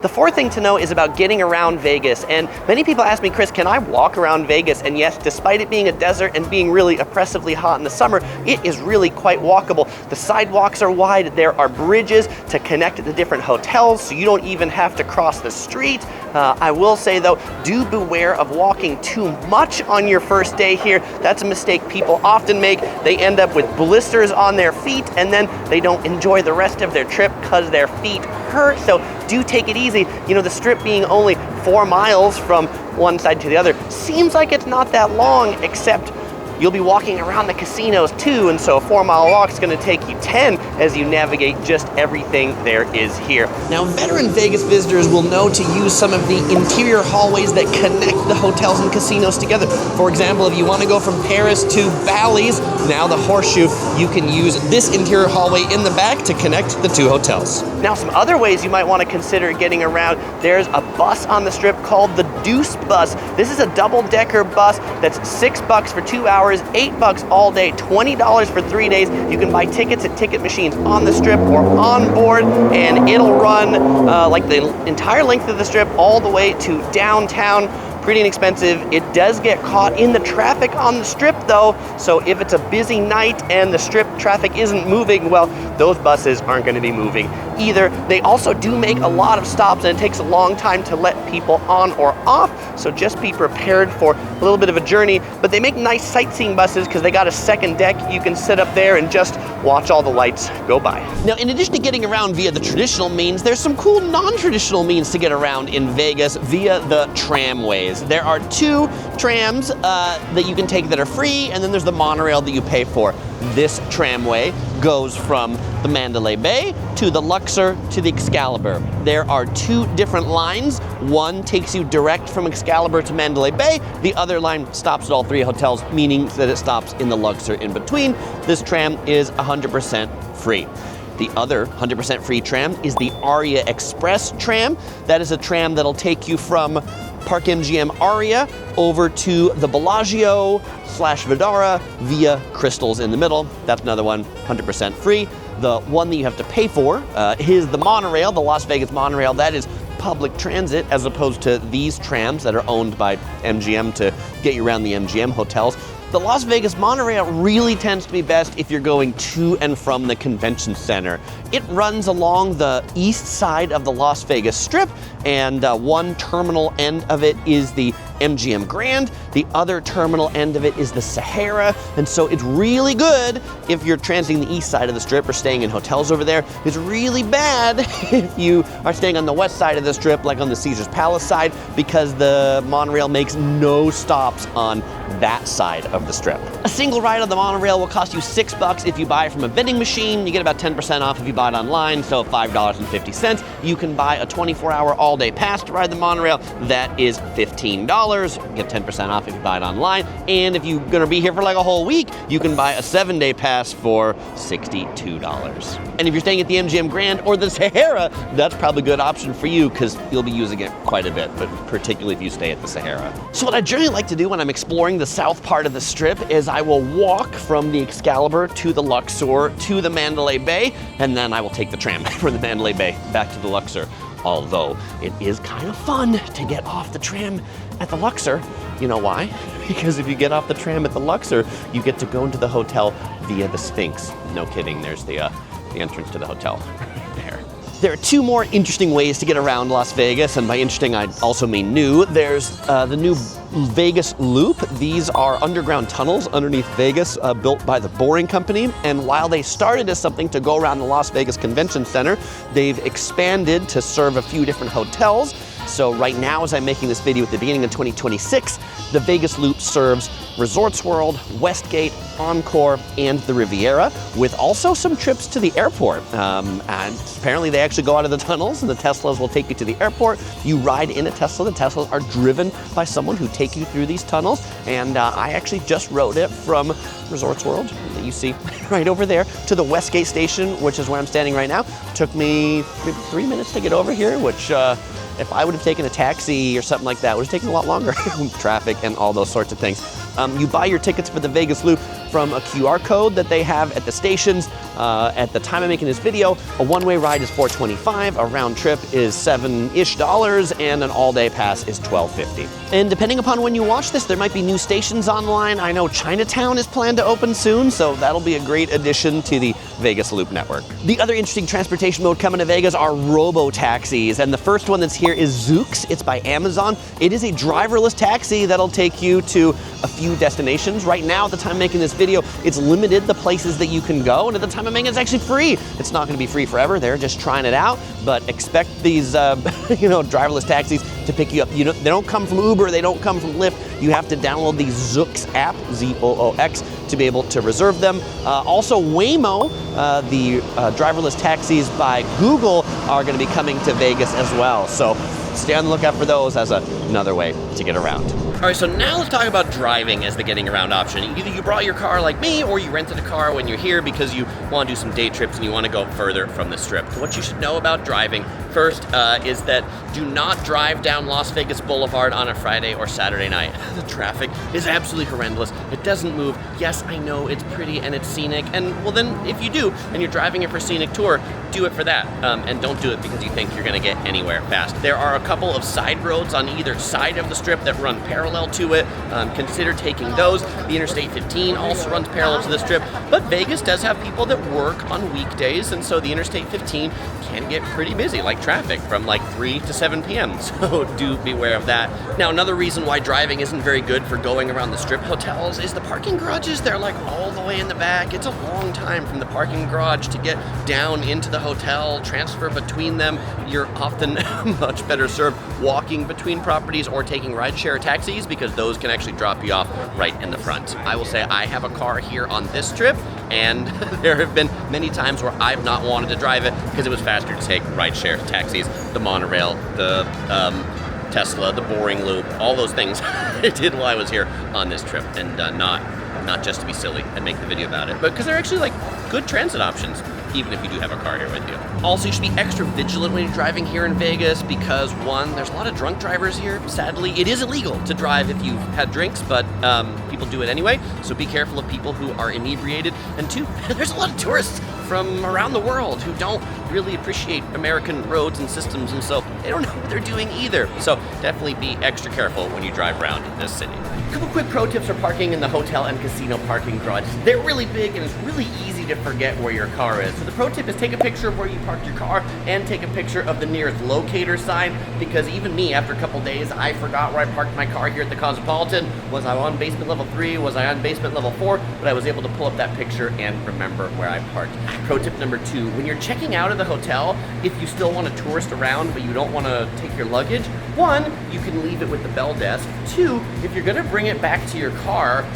The fourth thing to know is about getting around Vegas, and many people ask me, Chris, can I walk around Vegas? And yes, despite it being a desert and being really oppressively hot in the summer, it is really quite walkable. The sidewalks are wide, there are bridges to connect the different hotels, so you don't even have to cross the street. I will say though, do beware of walking too much on your first day here. That's a mistake people often make. They end up with blisters on their feet, and then they don't enjoy the rest of their trip because their feet hurt. So do take it easy. You know, the strip being only 4 miles from one side to the other seems like it's not that long, except you'll be walking around the casinos too, and so a 4-mile walk is going to take you 10 as you navigate just everything there is here. Now, veteran Vegas visitors will know to use some of the interior hallways that connect the hotels and casinos together. For example, if you want to go from Paris to Bally's, now the Horseshoe, you can use this interior hallway in the back to connect the two hotels. Now, some other ways you might want to consider getting around, there's a bus on the strip called the Deuce Bus. This is a double-decker bus that's $6 for 2 hours, $8 all day, $20 for 3 days. You can buy tickets at ticket machines on the strip or on board, and it'll run like the entire length of the strip all the way to downtown. Pretty inexpensive. It does get caught in the traffic on the strip though, so if it's a busy night and the strip traffic isn't moving, well, those buses aren't going to be moving either. They also do make a lot of stops, and it takes a long time to let people on or off, so just be prepared for a little bit of a journey. But they make nice sightseeing buses because they got a second deck. You can sit up there and just watch all the lights go by. Now, in addition to getting around via the traditional means, there's some cool non-traditional means to get around in Vegas via the tramways. There are 2 trams that you can take that are free, and then there's the monorail that you pay for. This tramway goes from the Mandalay Bay to the Luxor to the Excalibur. There are 2 different lines. One takes you direct from Excalibur to Mandalay Bay. The other line stops at all 3 hotels, meaning that it stops in the Luxor in between. This tram is 100% free. The other 100% free tram is the Aria Express tram. That is a tram that'll take you from Park MGM Aria over to the Bellagio / Vidara via Crystals in the middle. That's another one, 100% free. The one that you have to pay for is the monorail, the Las Vegas monorail. That is public transit, as opposed to these trams that are owned by MGM to get you around the MGM hotels. The Las Vegas monorail really tends to be best if you're going to and from the convention center. It runs along the east side of the Las Vegas Strip, and one terminal end of it is the MGM Grand. The other terminal end of it is the Sahara, and so it's really good if you're transiting the east side of the Strip or staying in hotels over there. It's really bad if you are staying on the west side of the Strip, like on the Caesar's Palace side, because the monorail makes no stops on that side of the Strip. A single ride on the monorail will cost you $6 if you buy it from a vending machine. You get about 10% off if you buy it online, so $5.50. You can buy a 24-hour all-day pass to ride the monorail. That is $15. You get 10% off if you buy it online. And if you're gonna be here for like a whole week, you can buy a 7-day pass for $62. And if you're staying at the MGM Grand or the Sahara, that's probably a good option for you because you'll be using it quite a bit, but particularly if you stay at the Sahara. So what I generally like to do when I'm exploring the south part of the Strip is I will walk from the Excalibur to the Luxor to the Mandalay Bay, and then I will take the tram from the Mandalay Bay back to the Luxor. Although it is kind of fun to get off the tram at the Luxor. You know why? Because if you get off the tram at the Luxor, you get to go into the hotel via the Sphinx. No kidding, there's the entrance to the hotel right there. There are 2 more interesting ways to get around Las Vegas, and by interesting I also mean new. There's the new Vegas Loop. These are underground tunnels underneath Vegas built by the Boring Company, and while they started as something to go around the Las Vegas Convention Center, they've expanded to serve a few different hotels. So right now, as I'm making this video at the beginning of 2026, the Vegas Loop serves Resorts World, Westgate, Encore, and the Riviera, with also some trips to the airport. And apparently they actually go out of the tunnels, and the Teslas will take you to the airport. You ride in a Tesla. The Teslas are driven by someone who take you through these tunnels, and I actually just rode it from Resorts World, that you see right over there, to the Westgate station, which is where I'm standing right now. It took me maybe 3 minutes to get over here, which if I would have taken a taxi or something like that, it would have taken a lot longer. Traffic and all those sorts of things. You buy your tickets for the Vegas Loop from a QR code that they have at the stations. At the time of making this video, a one-way ride is $4.25, a round trip is $7-ish, and an all-day pass is $12.50. And depending upon when you watch this, there might be new stations online. I know Chinatown is planned to open soon, so that'll be a great addition to the Vegas Loop network. The other interesting transportation mode coming to Vegas are robo-taxis, and the first one that's here is Zoox. It's by Amazon. It is a driverless taxi that'll take you to a few destinations. Right now, at the time of making this video, it's limited the places that you can go, and at the time of making it, it's actually free. It's not gonna be free forever. They're just trying it out, but expect these driverless taxis to pick you up. They don't come from Uber, they don't come from Lyft. You have to download the Zoox app, Z-O-O-X, to be able to reserve them. Also, Waymo, the driverless taxis by Google, are gonna be coming to Vegas as well. So stay on the lookout for those as another way to get around. All right, so now let's talk about driving as the getting around option. Either you brought your car like me, or you rented a car when you're here because you want to do some day trips and you want to go further from the Strip. What you should know about driving first is that do not drive down Las Vegas Boulevard on a Friday or Saturday night. The traffic is absolutely horrendous. It doesn't move. Yes, I know it's pretty and it's scenic, and well then if you do and you're driving it for scenic tour, do it for that, and don't do it because you think you're gonna get anywhere fast. There are a couple of side roads on either side of the Strip that run parallel to it. Consider taking those. The Interstate 15 also runs parallel to the Strip, but Vegas does have people that work on weekdays, and so the Interstate 15 can get pretty busy, like traffic from like 3 to 7 p.m. So do beware of that. Now, another reason why driving isn't very good for going around the Strip hotels is the parking garages. They're like all the way in the back. It's a long time from the parking garage to get down into the hotel, transfer between them. You're often much better served walking between properties or taking rideshare taxis, because those can actually drop you off right in the front. I will say I have a car here on this trip, and there have been many times where I've not wanted to drive it because it was faster to take rideshare taxis, the Monorail, the Tesla, the boring loop, all those things I did while I was here on this trip, and not just to be silly and make the video about it, but because they're actually like good transit options, even if you do have a car here with you. Also, you should be extra vigilant when you're driving here in Vegas because, one, there's a lot of drunk drivers here. Sadly, it is illegal to drive if you've had drinks, but people do it anyway, so be careful of people who are inebriated. And two, there's a lot of tourists from around the world who don't really appreciate American roads and systems, and so they don't know what they're doing either. So definitely be extra careful when you drive around this city. A couple quick pro tips for parking in the hotel and casino parking garages. They're really big and it's really easy to forget where your car is. So the pro tip is take a picture of where you parked your car and take a picture of the nearest locator sign, because even me, after a couple days, I forgot where I parked my car here at the Cosmopolitan. Was I on basement level 3? Was I on basement level 4? But I was able to pull up that picture and remember where I parked. Pro tip number 2, when you're checking out of the hotel, if you still want to tourist around but you don't want to take your luggage, 1, you can leave it with the bell desk. 2, if you're going to bring it back to your car,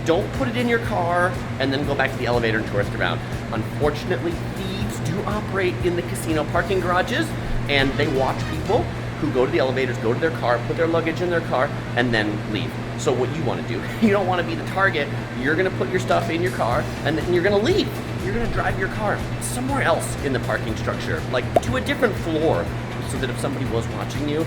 don't put it in your car and then go back to the elevator and tourist around. Unfortunately, thieves do operate in the casino parking garages, and they watch people who go to the elevators, go to their car, put their luggage in their car, and then leave. So what you want to do, you don't want to be the target. You're going to put your stuff in your car, and then you're going to leave. You're going to drive your car somewhere else in the parking structure, like to a different floor, so that if somebody was watching you,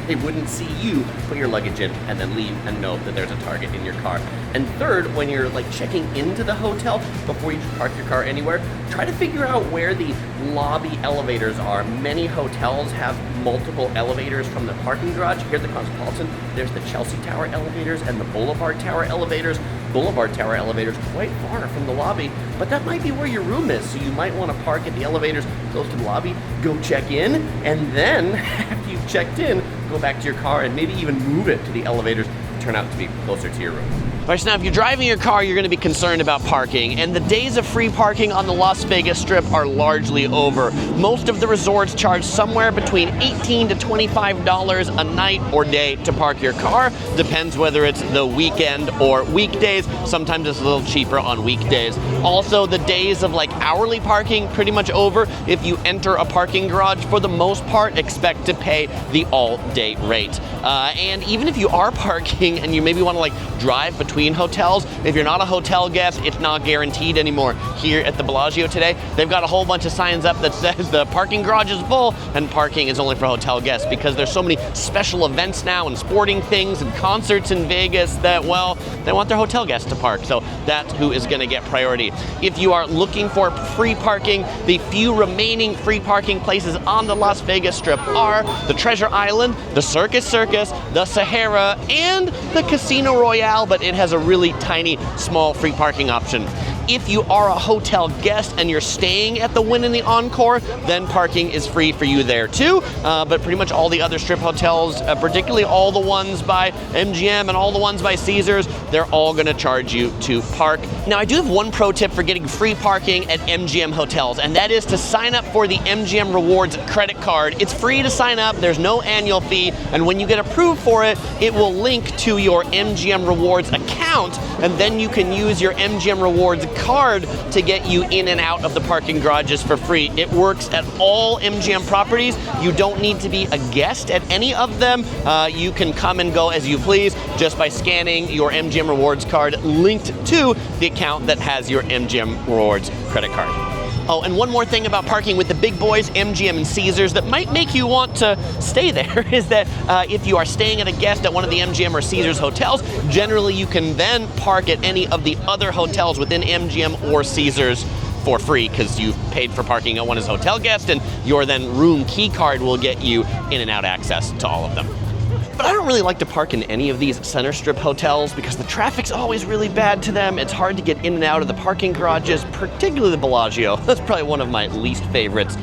they wouldn't see you put your luggage in and then leave and know that there's a target in your car. And third, when you're like checking into the hotel before you park your car anywhere, try to figure out where the lobby elevators are. Many hotels have multiple elevators from the parking garage. Here at the Cosmopolitan, there's the Chelsea Tower elevators and the Boulevard Tower elevators. Boulevard Tower elevators quite far from the lobby, but that might be where your room is, so you might want to park at the elevators close to the lobby, go check in, and then after you've checked in, go back to your car and maybe even move it to the elevators to turn out to be closer to your room. All right, so now if you're driving your car, you're going to be concerned about parking, and the days of free parking on the Las Vegas Strip are largely over. Most of the resorts charge somewhere between $18 to $25 a night or day to park your car. Depends whether it's the weekend or weekdays. Sometimes it's a little cheaper on weekdays. Also, the days of like hourly parking pretty much over. If you enter a parking garage, for the most part, expect to pay the all-day rate. And even if you are parking and you maybe want to like drive between between hotels. If you're not a hotel guest, it's not guaranteed anymore. Here at the Bellagio today, they've got a whole bunch of signs up that says the parking garage is full and parking is only for hotel guests, because there's so many special events now and sporting things and concerts in Vegas that, well, they want their hotel guests to park. So that's who is going to get priority. If you are looking for free parking, the few remaining free parking places on the Las Vegas Strip are the Treasure Island, the Circus, the Sahara, and the Casino Royale, but it has a really tiny, small free parking option. If you are a hotel guest and you're staying at the Wynn and the Encore, then parking is free for you there too. But pretty much all the other Strip hotels, particularly all the ones by MGM and all the ones by Caesars, they're all gonna charge you to park. Now, I do have one pro tip for getting free parking at MGM hotels, and that is to sign up for the MGM Rewards credit card. It's free to sign up, there's no annual fee, and when you get approved for it, it will link to your MGM Rewards account, and then you can use your MGM Rewards card to get you in and out of the parking garages for free. It works at all MGM properties. You don't need to be a guest at any of them. You can come and go as you please just by scanning your MGM Rewards card linked to the account that has your MGM Rewards credit card. Oh, and one more thing about parking with the big boys, MGM and Caesars, that might make you want to stay there is that if you are staying at a guest at one of the MGM or Caesars hotels, generally you can then park at any of the other hotels within MGM or Caesars for free, because you've paid for parking at one as a hotel guest, and your then room key card will get you in and out access to all of them. But I don't really like to park in any of these center strip hotels because the traffic's always really bad to them. It's hard to get in and out of the parking garages, particularly the Bellagio. That's probably one of my least favorites.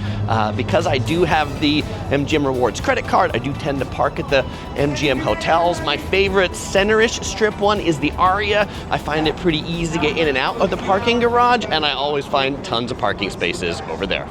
Because I do have the MGM Rewards credit card, I do tend to park at the MGM hotels. My favorite center-ish strip one is the Aria. I find it pretty easy to get in and out of the parking garage, and I always find tons of parking spaces over there.